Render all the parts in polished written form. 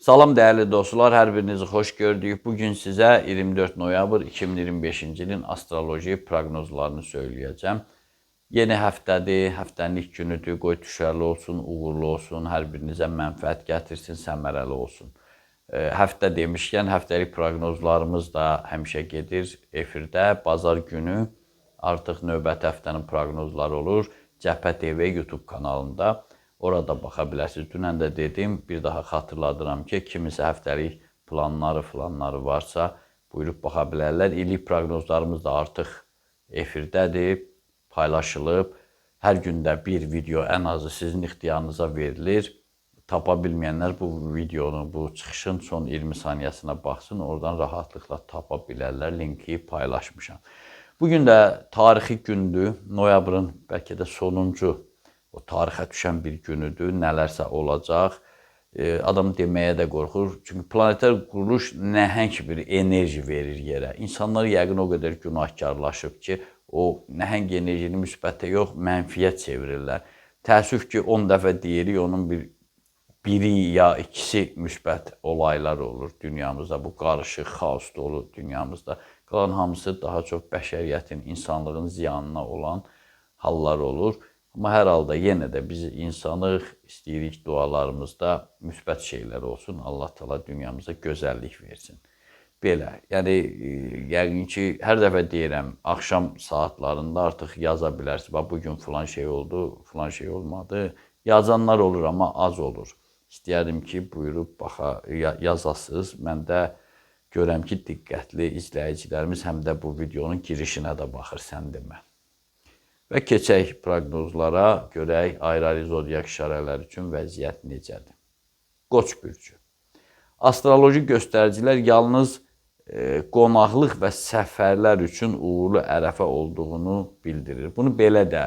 Salam dəyərli dostlar, hər birinizi xoş gördük. Bugün sizə 24 noyabr 2025-ci ilin astroloji proqnozlarını söyləyəcəm. Yeni həftədir, həftənin ilk günüdür. Qoy düşərli olsun, uğurlu olsun, hər birinizə mənfəət gətirsin, səmərəli olsun. Həftə demişkən, həftəlik proqnozlarımız da həmişə gedir efirdə. Bazar günü artıq növbəti həftənin proqnozları olur Cəbhə TV YouTube kanalında. Orada baxa bilərsiniz. Dünən də dedim, bir daha xatırladıram ki, kimisə həftəlik planları varsa, buyurub baxa bilərlər. İllik proqnozlarımız da artıq efirdədir, paylaşılıb. Hər gündə bir video ən azı sizin ixtiyarınıza verilir. Tapa bilməyənlər bu videonun, bu çıxışın son 20 saniyəsinə baxsın, oradan rahatlıqla tapa bilərlər, linki paylaşmışam. Bugün də tarixi gündür, noyabrın bəlkə də sonuncu, o tarixə düşən bir günüdür, nələrsə olacaq. Adam deməyə də qorxur. Çünki planetar quruluş nəhəng bir enerji verir yerə. İnsanlar yəqin o qədər günahkarlaşıb ki, o nəhəng enerjini müsbətə yox, mənfiyə çevirirlər. Təəssüf ki, 10 dəfə deyirik, onun biri ya ikisi müsbət olaylar olur dünyamızda. Bu qarışıq, xaos dolu dünyamızda. Qalan hamısı daha çox bəşəriyyətin, insanlığın ziyanına olan hallar olur. Amma hər halda yenə də biz insanıq, istəyirik dualarımızda müsbət şeylər olsun. Allah Teala dünyamıza gözəllik versin. Belə, yəni yəqin ki, hər dəfə deyirəm, axşam saatlarında artıq yaza bilərsiniz. Bax, bugün filan şey oldu, filan şey olmadı. Yazanlar olur, amma az olur. İstəyərdim ki, buyurub yazasınız. Mən də görəm ki, diqqətli izləyicilərimiz həm də bu videonun girişinə də baxır, sən demə. Və keçək proqnozlara, görək ayrı-ayrı zodiak işarələri üçün vəziyyət necədir. Qoç bürcü. Astroloji göstəricilər yalnız qonaqlıq və səfərlər üçün uğurlu ərəfə olduğunu bildirir. Bunu belə də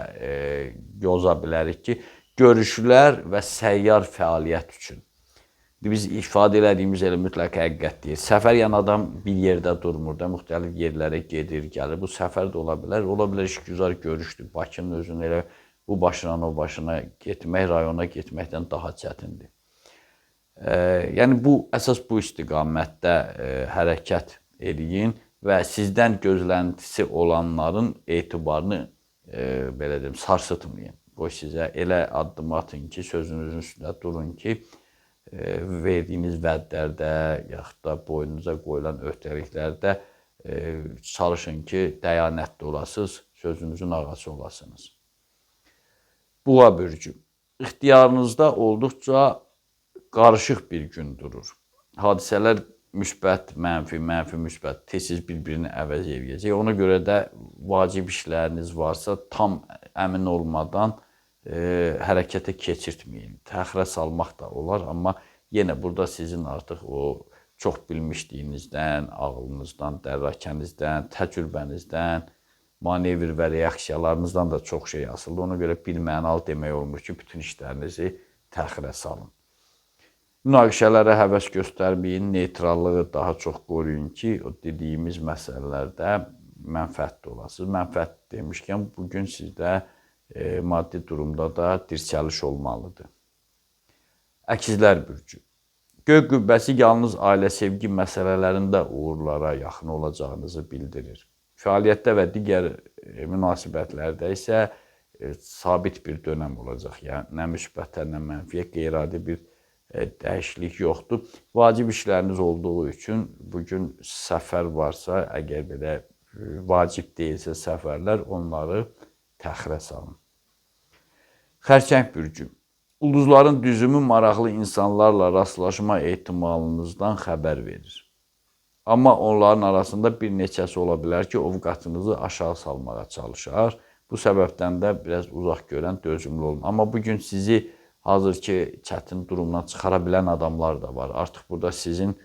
yoza bilərik ki, görüşlər və səyyar fəaliyyət üçün. Biz ifadə elədiyimiz elə mütləq həqiqət deyil. Səfər yan adam bir yerdə durmur da, müxtəlif yerlərə gedir, gəlir. Bu səfər də ola bilər. Ola bilər işgüzar görüşdür. Bakının özünü elə bu başından o başına getmək, rayona getməkdən daha çətindir. Yəni bu əsas bu istiqamətdə hərəkət eləyin və sizdən gözləntisi olanların etibarını belə deyim, sarsıtmayın. Qoy sizə elə addım atın ki, sözünüzün üstündə durun ki, verdiyiniz vədlərdə, yaxud da boynunuza qoyulan öhdəliklərdə çalışın ki, dəyanətli olasınız, sözünüzün ağası olasınız. Boğa bürcü. İxtiyarınızda olduqca qarışıq bir gün durur. Hadisələr müsbət, mənfi, müsbət, tez-tez bir-birini əvəz edəcək. Ona görə də vacib işləriniz varsa, tam əmin olmadan hərəkətə keçirtməyin. Təxirə salmaq da olar, amma yenə burada sizin artıq o çox bilmişliyinizdən, ağlınızdan, dərrakənizdən, təcrübənizdən, manevr və reaksiyalarınızdan da çox şey asılıdır. Ona görə bilmənalı demək olmur ki, bütün işlərinizi təxirə salın. Münaqişələrə həvəs göstərməyin, neytrallığı daha çox qoruyun ki, o dediyimiz məsələlərdə mənfəətli olasınız. Mənfəət demişkən, bugün sizdə maddi durumda da dirçəliş olmalıdır. Əkizlər bürcü. Göy qübbəsi yalnız ailə sevgi məsələlərində uğurlara yaxın olacağınızı bildirir. Fəaliyyətdə və digər münasibətlərdə isə sabit bir dönəm olacaq. Yəni, nə müsbətə, nə mənfiyə, qeyri-adi bir dəyişiklik yoxdur. Vacib işləriniz olduğu üçün bugün səfər varsa, əgər belə vacib deyilsə səfərlər, onları təxirə salın. Xərçəng bürcü. Ulduzların düzümü maraqlı insanlarla rastlaşma ehtimalınızdan xəbər verir. Amma onların arasında bir neçəsi ola bilər ki, ovqatınızı aşağı salmağa çalışar. Bu səbəbdən də biraz uzaq görən dözümlü olun. Amma bugün sizi hazır ki, çətin durumdan çıxara bilən adamlar da var. Artıq burada sizin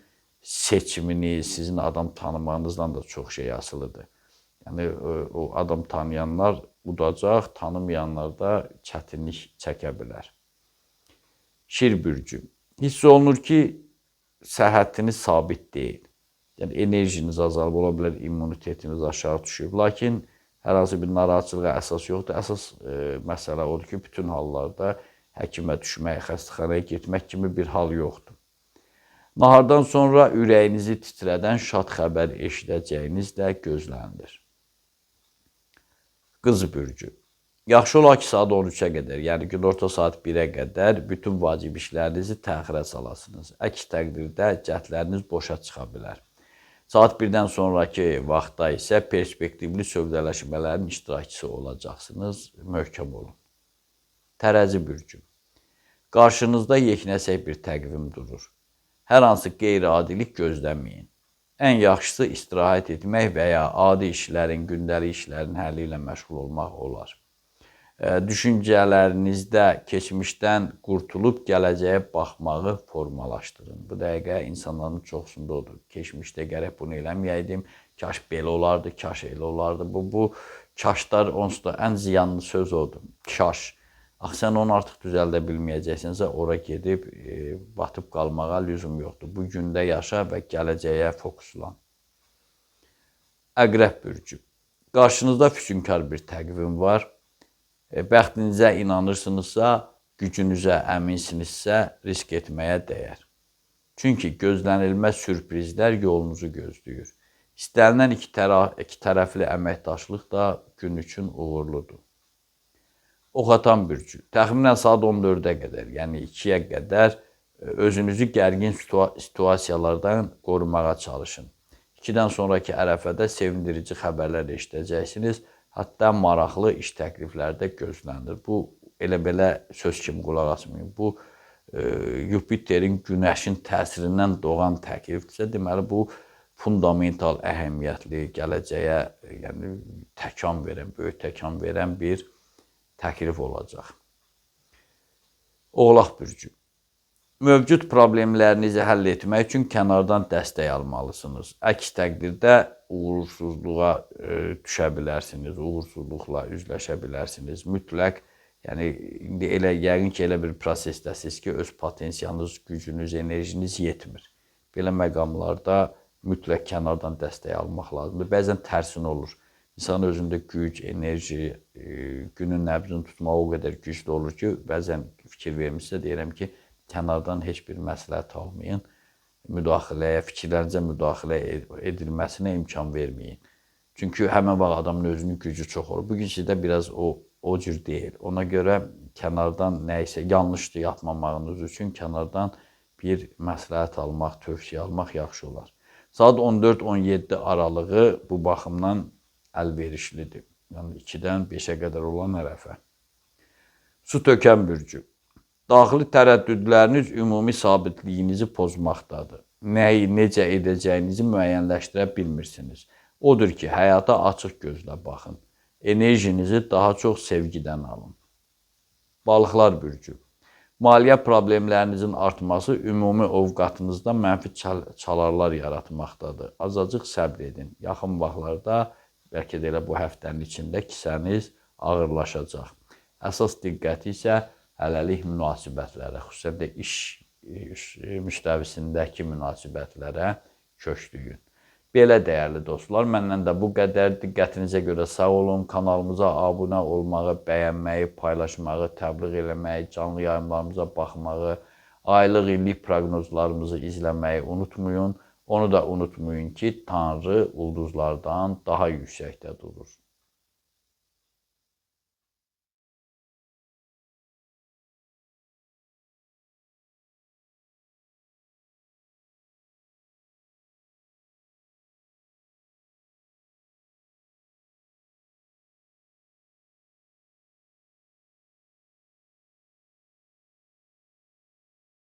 seçiminiz, sizin adam tanımağınızdan da çox şey asılıdır. Yəni, o adam tanıyanlar udacaq, tanımayanlar da çətinlik çəkə bilər. Şir bürcü. Hiss olunur ki, səhhətiniz sabit deyil. Yəni, enerjiniz azalıb, ola bilər, immunitetiniz aşağı düşüb. Lakin hər hansı bir narahatçılığa əsas yoxdur. Əsas məsələ odur ki, bütün hallarda həkimə düşmək, xəstəxanaya getmək kimi bir hal yoxdur. Nahardan sonra ürəyinizi titrədən şad xəbər eşidəcəyiniz də gözlənilir. Qız bürcü. Yaxşı olar ki, saat 13-ə qədər, yəni günorta saat 1-ə qədər bütün vacib işlərinizi təxirə salasınız. Əks təqdirdə cəhdləriniz boşa çıxa bilər. Saat 1-dən sonraki vaxtda isə perspektivli sövdələşmələrin iştirakçısı olacaqsınız. Möhkəm olun. Tərəzi bürcü. Qarşınızda yeknəsək bir təqvim durur. Hər hansı qeyri-adilik gözləməyin. Ən yaxşısı istirahət etmək və ya adi işlərin, gündəlik işlərin həlli ilə məşğul olmaq olar. Düşüncələrinizdə keçmişdən qurtulub gələcəyə baxmağı formalaşdırın. Bu dəqiqə insanların çoxsunda odur. Keçmişdə gərək bunu eləməyəydim, kaş belə olardı, kaş elə olardı. Bu kaşlar onsuz da ən ziyanlı söz odur. Kaş. Axı sən onu artıq düzəldə bilməyəcəksənsə, ora gedib batıb qalmağa lüzum yoxdur. Bu gündə yaşa və gələcəyə fokuslan. Əqrəb bürcü. Qarşınızda füsunkar bir təqvim var. Bəxtinizə inanırsınızsa, gücünüzə əminsinizsə, risk etməyə dəyər. Çünki gözlənilməz sürprizlər yolunuzu gözləyir. İstənilən iki tərəfli əməkdaşlıq da gün üçün uğurludur. Oxatan bürcü. Təxminən saat 14-ə qədər, yəni 2-yə qədər özünüzü gərgin situasiyalardan qorumağa çalışın. 2-dən sonraki ərəfədə sevindirici xəbərlər eşidəcəksiniz. Hətta maraqlı iş təklifləri də gözlənilir. Bu, elə-belə söz kimi qulaq asmayın. Bu, Yupiterin günəşin təsirindən doğan təklifdirsə, deməli, bu fundamental əhəmiyyətli, gələcəyə təkan verən, böyük təkan verən bir təklif olacaq. Oğlaq bürcü. Mövcud problemlərinizi həll etmək üçün kənardan dəstək almalısınız. Əks təqdirdə uğursuzluğa düşə bilərsiniz, uğursuzluqla üzləşə bilərsiniz. Mütləq, indi yəqin ki, elə bir prosesdəsiniz ki, öz potensialınız, gücünüz, enerjiniz yetmir. Belə məqamlarda mütləq kənardan dəstək almaq lazımdır. Bəzən tərsinə olur. İnsanın özündə güc, enerji, günün nəbzini tutmaq o qədər güclü olur ki, bəzən fikir vermişsə deyirəm ki, kənardan heç bir məsləhət almayın, müdaxiləyə, fikirlərinizə müdaxilə edilməsinə imkan verməyin. Çünki həmin vaxt adamın özünün gücü çox olur. Bugün sizdə biraz o cür deyil. Ona görə kənardan nəyisə yanlışdır yapmamağınız üçün kənardan bir məsləhət almaq, tövsiyə almaq yaxşı olar. Saat 14-17 aralığı bu baxımdan əlverişlidir. Yəni 2-dən 5-ə qədər olan ərəfə. Su tökən bürcü. Daxili tərəddüdləriniz ümumi sabitliyinizi pozmaqdadır. Nəyi, necə edəcəyinizi müəyyənləşdirə bilmirsiniz. Odur ki, həyata açıq gözlə baxın. Enerjinizi daha çox sevgidən alın. Balıqlar bürcü. Maliyyə problemlərinizin artması ümumi ovqatınızda mənfi çalarlar yaratmaqdadır. Azacıq səbr edin. Yaxın vaxtlarda bəlkə də elə bu həftənin içində kisəniz ağırlaşacaq. Əsas diqqəti isə hələlik münasibətlərə, xüsusən də iş müstəvisindəki münasibətlərə köklüyün. Belə dəyərli dostlar, məndən də bu qədər. Diqqətinizə görə sağ olun. Kanalımıza abunə olmağı, bəyənməyi, paylaşmağı, təbliğ eləməyi, canlı yayımlarımıza baxmağı, aylıq, illik proqnozlarımızı izləməyi unutmayın. Onu da unutmayın ki, Tanrı ulduzlardan daha yüksəkdə durur.